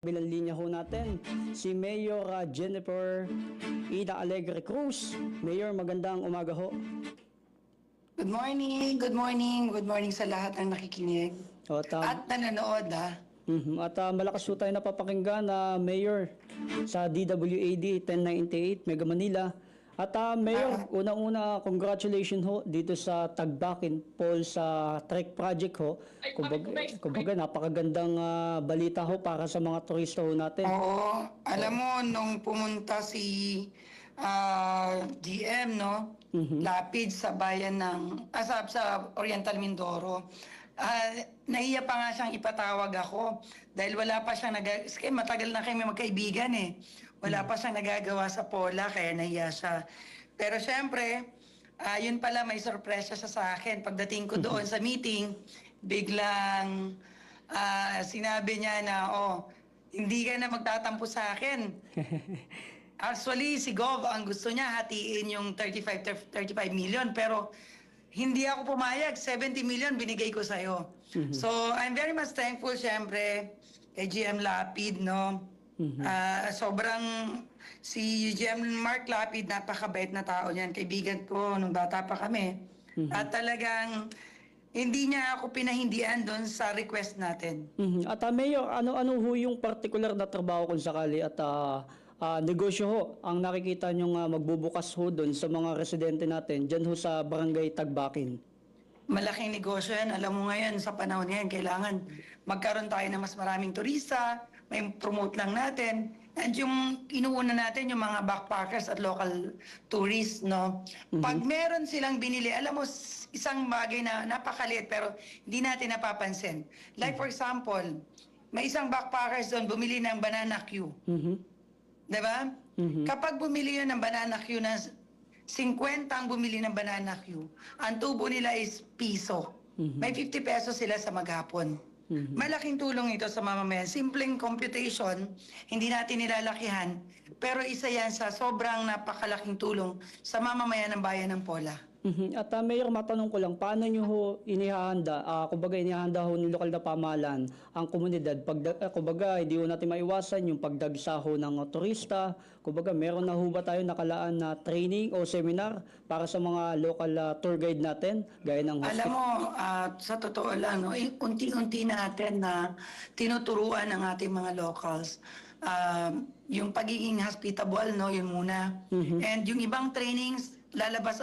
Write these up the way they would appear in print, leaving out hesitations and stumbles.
Bilang linya ho natin, si Mayor Jennifer Ida Alegre Cruz. Mayor, magandang umaga ho. Good morning, good morning, good morning sa lahat ng nakikinig At, at nanonood malakas ho tayo napapakinggan na Mayor sa DWAD 1098 Mega Manila. At Mayor, unang-una, congratulations ho dito sa Tagbakin Paul sa Trek Project ho. Kumbaga napakagandang balita ho para sa mga turista ho natin. Oo, alam mo, nung pumunta si GM, no? Lapid sa bayan ng, sa Oriental Mindoro, nahiya pa nga siyang ipatawag ako dahil wala pa siyang matagal na kami magkaibigan eh. Wala pa siyang nagagawa sa Pola, kaya nahiya siya. Pero syempre, yun pala, may sorpresa siya sa akin. Pagdating ko doon sa meeting, biglang sinabi niya na, hindi ka na magtatampo sa akin. Actually, si Gov, ang gusto niya, hatiin yung 35 million. Pero hindi ako pumayag. 70 million binigay ko sa'yo. So, I'm very much thankful, syempre, kay GM Lapid, no? Sobrang, si GM Mark Lapid, napakabait na tao niyan. Kaibigan ko nung bata pa kami. At talagang, hindi niya ako pinahindian doon sa request natin. At Mayor, ano ho yung particular na trabaho kung sakali at negosyo ho ang nakikita nyo magbubukas ho doon sa mga residente natin dyan ho sa Barangay Tagbakin? Malaking negosyo yan. Alam mo ngayon, sa panahon ngayon, kailangan magkaroon tayo ng mas maraming turista, may promote lang natin. And yung inuuna natin, yung mga backpackers at local tourists, no? Pag meron silang binili, alam mo, isang bagay na napakaliit pero hindi natin napapansin. Like for example, may isang backpackers doon bumili ng banana Q. Diba? Kapag bumili yun ng banana Q na 50 ang bumili ng banana Q, ang tubo nila is piso. May 50 pesos sila sa maghapon. Malaking tulong ito sa mamamayan. Simpleng computation, hindi natin nilalakihan, pero isa yan sa sobrang napakalaking tulong sa mamamayan ng bayan ng Pola. At Mayor, matanong ko lang, paano nyo ho inihahanda, kumbaga inihahanda ho ng lokal na pamahalaan ang komunidad? Kumbaga, hindi ho natin maiwasan yung pagdagsa ho ng turista. Kumbaga, meron na ho ba tayo nakalaan na training o seminar para sa mga local tour guide natin? Gaya ng Alam mo, sa totoo lang, no, unti-unti natin na tinuturuan ng ating mga locals. Yung pagiging hospitable, no, yun muna. And yung ibang trainings, lalabas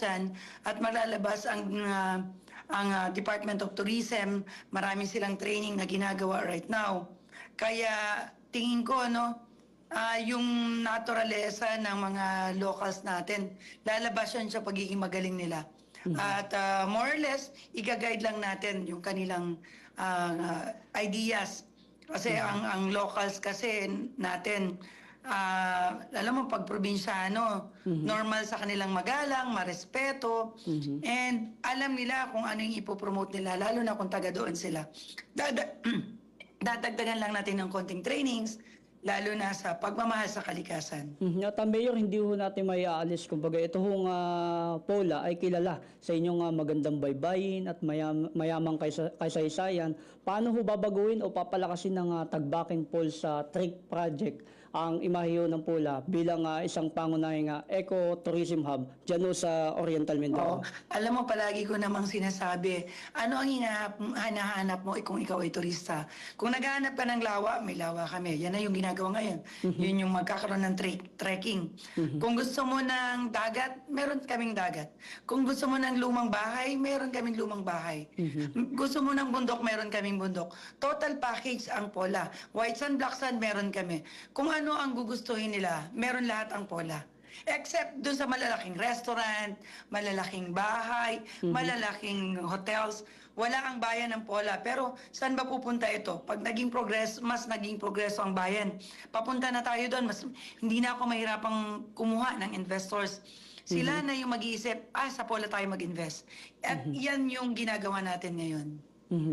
yan at malalabas ang Department of Tourism. Marami silang training na ginagawa right now. Kaya tingin ko, no, yung naturalesa ng mga locals natin, lalabas yan sa pagiging magaling nila. At more or less, i-guide lang natin yung kanilang ideas. Kasi ang locals kasi natin, alam mo, pag probinsyano, normal sa kanilang magalang, marespeto, and alam nila kung ano yung ipopromote nila, lalo na kung taga doon sila. Dadagdagan lang natin ng konting trainings, lalo na sa pagmamahal sa kalikasan. At Mayor, hindi ho natin may aalis. Kumbaga, ito hong Pola ay kilala sa inyong magandang baybayin at mayamang kasaysayan. Paano ho babaguhin o papalakasin ng Tagbakin Paul sa Trek Project ang imahe ng Pola bilang isang pangunahing eco-tourism hub dyan ho sa Oriental Mindoro? Alam mo, palagi ko namang sinasabi, ano ang hinahanap mo kung ikaw ay turista? Kung naghahanap ka ng lawa, may lawa kami. Yan na yung ginagawa ngayon. Yun yung magkakaroon ng trekking. Kung gusto mo ng dagat, meron kaming dagat. Kung gusto mo ng lumang bahay, meron kaming lumang bahay. Gusto mo ng bundok, meron kaming bundok. Total package ang Pola. White sand, black sand, meron kami. Kung ano ang gugustuhin nila, meron lahat ang Pola. Except doon sa malalaking restaurant, malalaking bahay, malalaking hotels, wala ang bayan ng Pola. Pero saan ba pupunta ito? Pag mas naging progreso ang bayan, papunta na tayo doon. Hindi na ako mahirapang kumuha ng investors. Sila na yung mag-iisip, sa Pola tayo mag-invest. At yan yung ginagawa natin ngayon.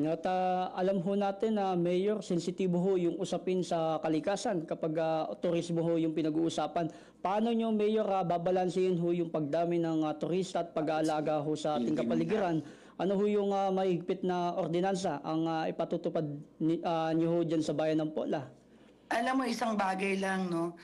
At alam ho natin na Mayor, sensitibo ho yung usapin sa kalikasan kapag turismo ho yung pinag-uusapan. Paano nyo, Mayor, babalansin ho yung pagdami ng turista at pag-aalaga ho sa ating kapaligiran? Ano ho yung mahigpit na ordinansa ang ipatutupad nyo ho dyan sa bayan ng Pola? Alam mo, isang bagay lang, no?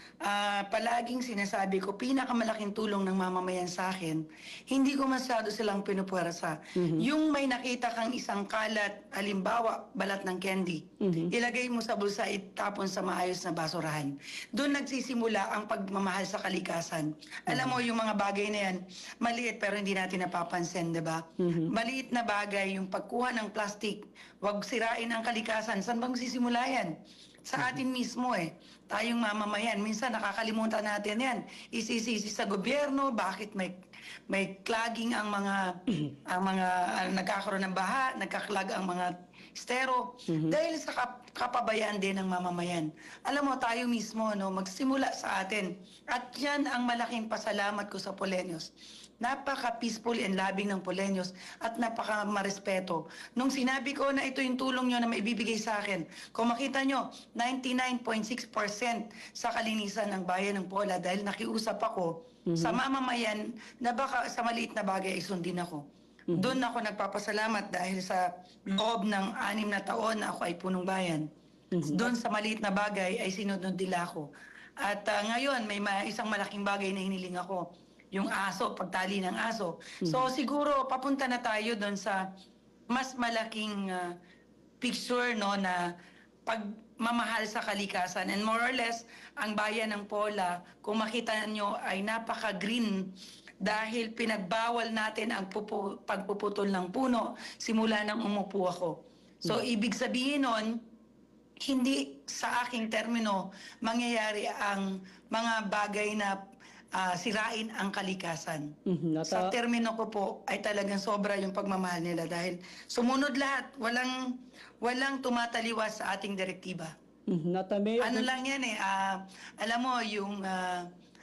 Palaging sinasabi ko, pinakamalaking tulong ng mamamayan sa akin, hindi ko masyado silang pinupuwersa. Yung may nakita kang isang kalat, halimbawa, balat ng candy, ilagay mo sa bulsa, itapon sa maayos na basurahan. Doon nagsisimula ang pagmamahal sa kalikasan. Alam mo, yung mga bagay na yan, maliit pero hindi natin napapansin, di ba? Maliit na bagay, yung pagkuha ng plastic, wag sirain ang kalikasan. Saan bang sisimula yan? Sa atin mismo tayong mamamayan. Minsan nakakalimutan natin yan. Isisisi sa gobyerno, bakit may clogging ang mga nagkakaroon ng baha, nagkaklag ang mga estero dahil sa kapabayaan din ng mamamayan. Alam mo, tayo mismo magsimula sa atin. At yan ang malaking pasalamat ko sa Poleños. Napaka-peaceful and loving ng Poleños at napaka-marespeto. Nung sinabi ko na ito yung tulong nyo na maibibigay sa akin, kung makita nyo, 99.6% sa kalinisan ng bayan ng Pola dahil nakiusap ako sa mamamayan na baka sa maliit na bagay ay sundin ako. Doon ako nagpapasalamat dahil sa loob ng 6 na taon na ako ay punong bayan. Doon sa maliit na bagay ay sinunod nila ako. At ngayon, may isang malaking bagay na hiniling ako. Yung aso, pagtali ng aso. So siguro papunta na tayo doon sa mas malaking picture na pagmamahal sa kalikasan. And more or less, ang bayan ng Pola, kung makita nyo, ay napaka-green dahil pinagbawal natin ang pagpuputol ng puno simula nang umupo ako. So ibig sabihin nun, hindi sa aking termino mangyayari ang mga bagay na sirain ang kalikasan. Sa termino ko po ay talagang sobra yung pagmamahal nila dahil sumunod lahat, walang tumataliwas sa ating direktiba. Ano lang yan alam mo yung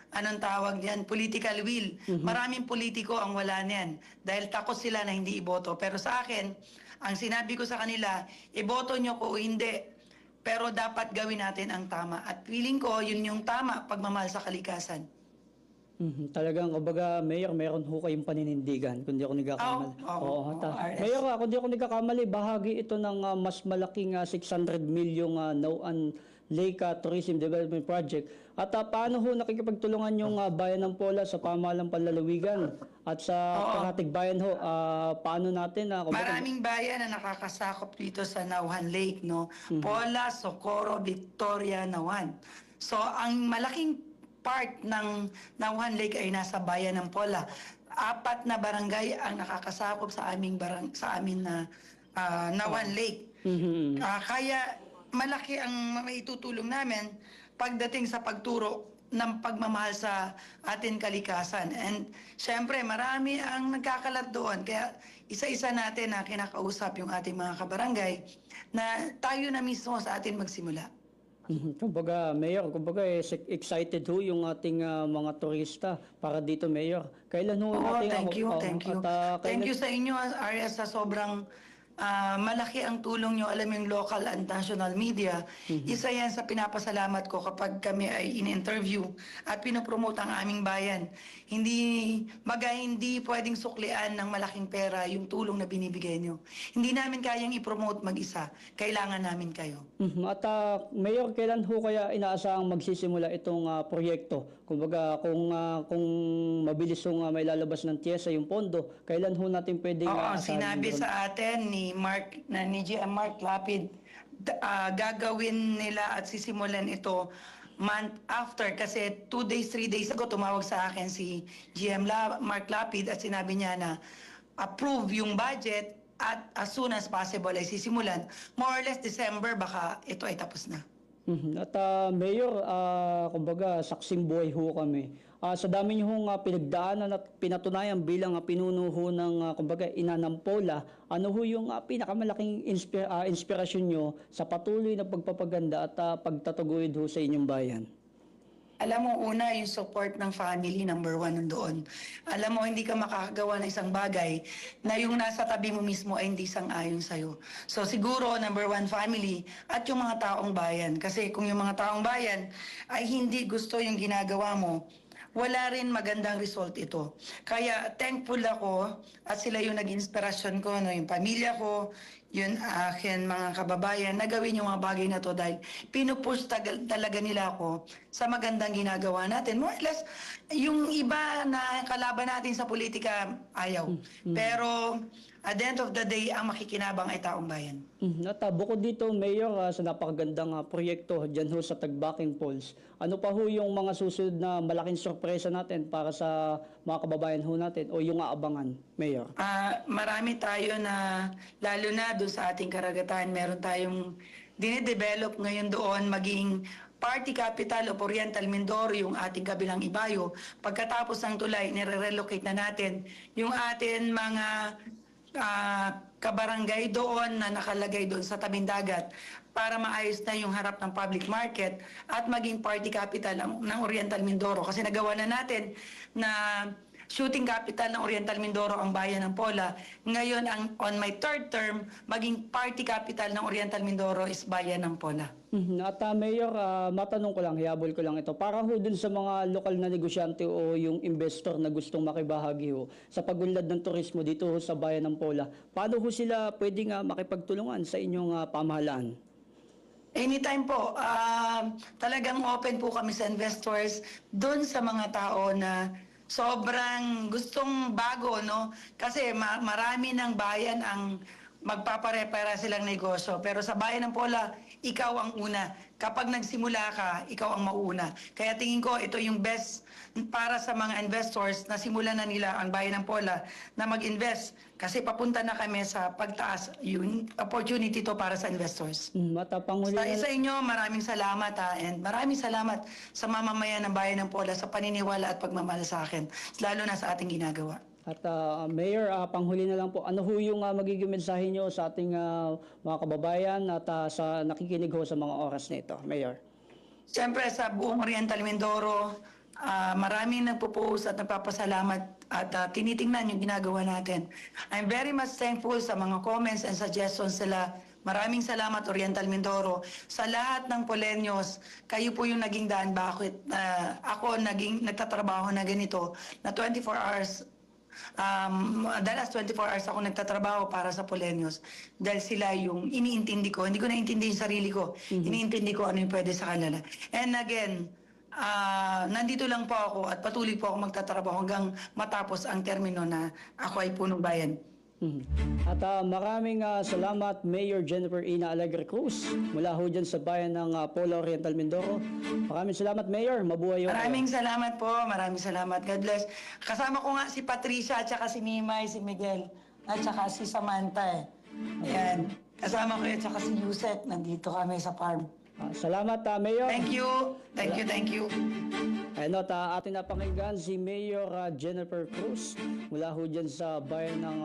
anong tawag diyan, political will. Maraming politiko ang wala niyan dahil takot sila na hindi iboto. Pero sa akin, ang sinabi ko sa kanila, iboto nyo ko o hindi, pero dapat gawin natin ang tama. At feeling ko, yun yung tama, pagmamahal sa kalikasan. Talagang, kumbaga, Mayor, meron ho kayong paninindigan, kung di ako nagkakamali. RS. Mayor, kung di ako nagkakamali, bahagi ito ng mas malaking 600 milyong Nauan Lake Tourism Development Project. At paano ho nakikipagtulungan yung bayan ng Pola sa pamahalang panlalawigan at sa Karatig Bayan ho? Paano natin? Maraming bayan na nakakasakop dito sa Nauhan Lake, no? Pola, Socorro, Victoria, Nauhan. So, ang malaking part ng Nauhan Lake ay nasa bayan ng Pola. 4 na barangay ang nakakasakop sa amin na Nauhan Lake. Kaya malaki ang maitutulong namin pagdating sa pagturo ng pagmamahal sa atin kalikasan. And syempre, marami ang nagkakalat doon. Kaya isa-isa natin na kinakausap yung ating mga kabarangay na tayo na mismo sa atin magsimula. Kumbaga, Mayor, excited ho yung ating mga turista para dito, Mayor. Kailan ho ating... Thank you. Thank you sa inyo, Arias, sa sobrang malaki ang tulong nyo, alam yung local and national media. Isa yan sa pinapasalamat ko kapag kami ay in-interview at pinopromote ang aming bayan. Hindi pwedeng suklian ng malaking pera yung tulong na binibigay nyo. Hindi namin kayang i-promote mag-isa. Kailangan namin kayo. At Mayor, kailan ho kaya inaasahang magsisimula itong proyekto? Kumbaga, kung mabilis ho may lalabas ng TIESA yung pondo, kailan ho natin pwedeng... Sinabi sa atin ni GM Mark Lapid, gagawin nila at sisimulan ito month after kasi 2 days, 3 days ago tumawag sa akin si GM Mark Lapid at sinabi niya na approve yung budget at as soon as possible ay sisimulan. More or less December baka ito ay tapos na. At Mayor, kumbaga saksing buhay ho kami. Sa dami niyo hong pinagdaanan at pinatunayan bilang pinuno ho ng kumbaga ina ng Pola, ano ho yung pinakamalaking inspirasyon nyo sa patuloy na pagpapaganda at pagtataguyod ho sa inyong bayan? Alam mo, una, yung support ng family, number 1 nandoon. Alam mo, hindi ka makakagawa ng isang bagay na yung nasa tabi mo mismo ay hindi sang-ayon sa'yo. So siguro, number 1, family at yung mga taong bayan. Kasi kung yung mga taong bayan ay hindi gusto yung ginagawa mo, wala rin magandang result ito. Kaya thankful ako at sila yung nag-inspirasyon ko, yung pamilya ko, yun akin mga kababayan na gawin yung mga bagay na to dahil pinupush talaga nila ako sa magandang ginagawa natin. More or less, yung iba na kalaban natin sa politika, ayaw. Pero at the end of the day, ang makikinabang ay taong bayan. At bukod dito, Mayor, sa napakagandang proyekto dyan ho sa Tagbaking Falls, ano pa ho yung mga susunod na malaking sorpresa natin para sa mga kababayan ho natin o yung aabangan, Mayor? Marami tayo na, lalo na doon sa ating karagatan, meron tayong dinedevelop ngayon doon maging party capital of Oriental Mindoro, yung ating kabilang ibayo. Pagkatapos ng tulay, nire-relocate na natin yung atin mga kabarangay doon na nakalagay doon sa tabing dagat para maayos na yung harap ng public market at maging party capital ng Oriental Mindoro. Kasi nagawa na natin na shooting capital ng Oriental Mindoro ang bayan ng Pola. Ngayon, on my third term, maging party capital ng Oriental Mindoro is bayan ng Pola. At Mayor, matanong ko lang, hiyabol ko lang ito. Para ho dun sa mga lokal na negosyante o yung investor na gustong makibahagi ho sa pagunlad ng turismo dito ho sa bayan ng Pola, paano ho sila pwedeng makipagtulungan sa inyong pamahalaan? Anytime po, talagang open po kami sa investors doon sa mga tao na sobrang gustong bago, no? Kasi marami ng bayan ang magpapare-para silang negosyo. Pero sa bayan ng Pola, ikaw ang una. Kapag nagsimula ka, ikaw ang mauuna. Kaya tingin ko ito yung best para sa mga investors na simulan na nila ang bayan ng Pola na mag-invest. Kasi papunta na kami sa pagtaas. Yung opportunity to para sa investors. Panghuli Sa inyo, maraming salamat and maraming salamat sa mamamayan ng bayan ng Pola sa paniniwala at pagmamahal sa akin, lalo na sa ating ginagawa. At Mayor, panghuli na lang po, ano ho yung magiging mensahe nyo sa ating mga kababayan at sa nakikinig ho sa mga oras na ito, Mayor? Siyempre sa buong Oriental Mindoro, maraming nagpo-post at nagpapasalamat at tinitingnan yung ginagawa natin. I'm very much thankful sa mga comments and suggestions nila. Maraming salamat Oriental Mindoro. Sa lahat ng Poleños, kayo po yung naging daan bakit ako nagtatrabaho na ganito na 24 hours. Dalas 24 hours ako nagtatrabaho para sa Poleños dahil sila yung iniintindi ko. Hindi ko naintindi yung sarili ko. Iniintindi ko ano yung pwede sa kanila. And again, nandito lang po ako at patuloy po ako magtatrabaho hanggang matapos ang termino na ako ay punong bayan. At maraming salamat Mayor Jennifer Ina Alegre Cruz mula ho dyan sa bayan ng Pola Oriental Mindoro. Maraming salamat Mayor, mabuhay ho. Maraming salamat po, maraming salamat. God bless. Kasama ko nga si Patricia at saka si Mimay, si Miguel at saka si Samantha. Ayan. Kasama ko yun at saka si Yusek. Nandito kami sa farm. Salamat Mayor. Thank you. Thank you, thank you. Ayun at ating napakinggan si Mayor Jennifer Cruz mula ho dyan sa bayan ng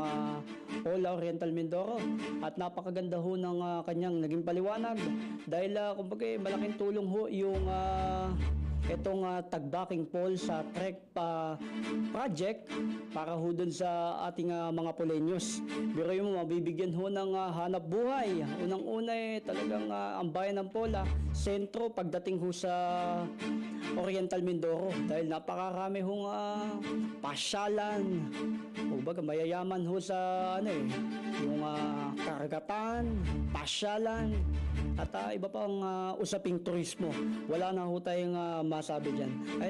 Pola Oriental Mindoro at napakaganda ho ng kanyang naging paliwanag dahil kumbaga malaking tulong ho yung itong Tagbaking Falls sa trek project para ho dun sa ating mga Poleños. Pero yung mabibigyan ho ng hanap buhay. Unang-una talagang ang bayan ng Pola, sentro pagdating ho sa Oriental Mindoro dahil napakarami hong pasyalan. Kumbaga mayayaman ho sa yung karagatan, pasyalan at iba pang usaping turismo. Wala na ho tayong masabi dyan. Ay